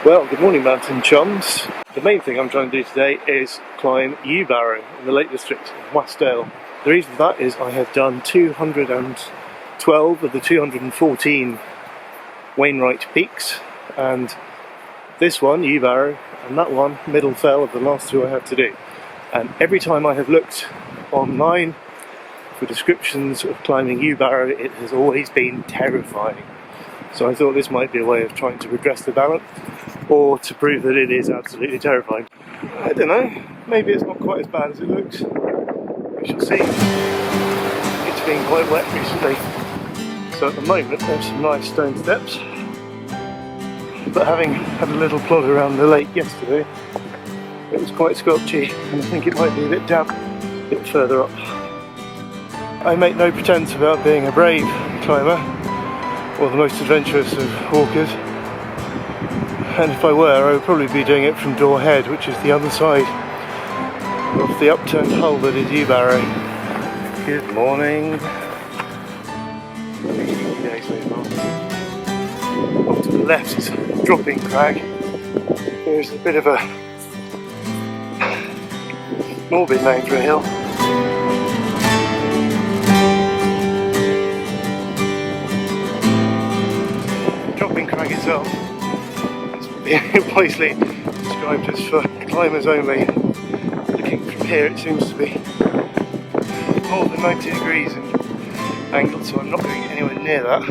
Well, good morning mountain chums. The main thing I'm trying to do today is climb Yewbarrow in the Lake District of Wastwater. The reason for that is I have done 212 of the 214 Wainwright peaks, and this one, Yewbarrow, and that one, Middle Fell, of the last two I have to do. And every time I have looked online for descriptions of climbing Yewbarrow, it has always been terrifying. So I thought this might be a way of trying to redress the balance, or to prove that it is absolutely terrifying. I don't know, maybe it's not quite as bad as it looks. We shall see. It's been quite wet recently. So at the moment there's some nice stone steps. But having had a little plod around the lake yesterday, it was quite sculpty, and I think it might be a bit damp a bit further up. I make no pretense about being a brave climber, or the most adventurous of walkers, and if I were, I would probably be doing it from Dore Head, which is the other side of the upturned hull that is Yewbarrow. Good morning. Day so far. Off to the left is a dropping crag. There's a bit of a morbid name for a hill. Dropping crag itself is wisely described as for climbers only. Looking from here, it seems to be more than 90 degrees in angle, so I'm not going anywhere near that.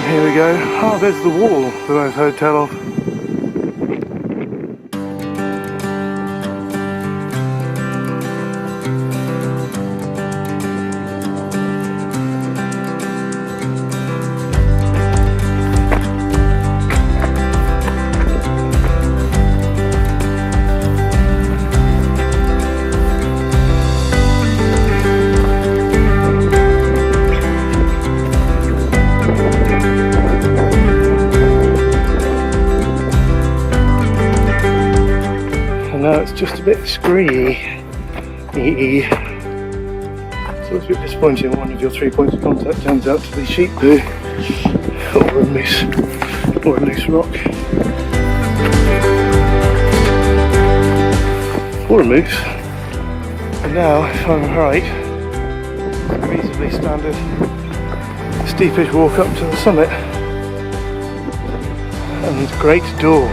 Here we go. Oh, there's the wall that I've heard tell of. Now it's just a bit scree-y. So it's a bit disappointing when one of your 3 points of contact turns out to be sheep poo or a loose rock. Or a moose. And now, if I'm right, a reasonably standard steepish walk up to the summit. And Great Dore.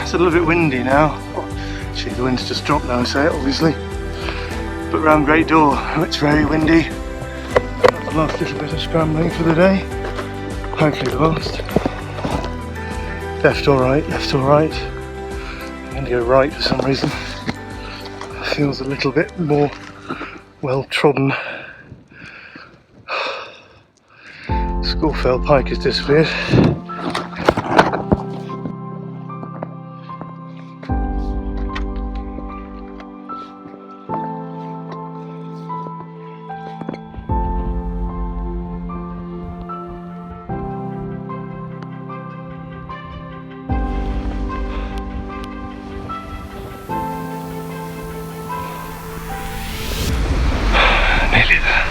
A little bit windy now. Actually, the wind's just dropped now, I say it, obviously. But round Great Dore, it's very windy. The last little bit of scrambling for the day. Hopefully the last. Left or right, left or right. I'm going to go right for some reason. Feels a little bit more well trodden. Schoolfell pike has disappeared. Nearly there.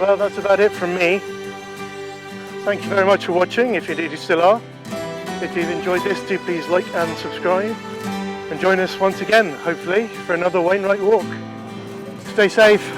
Well, that's about it from me. Thank you very much for watching, if indeed you still are. If you've enjoyed this, do please like and subscribe. And join us once again, hopefully, for another Wainwright walk. Stay safe.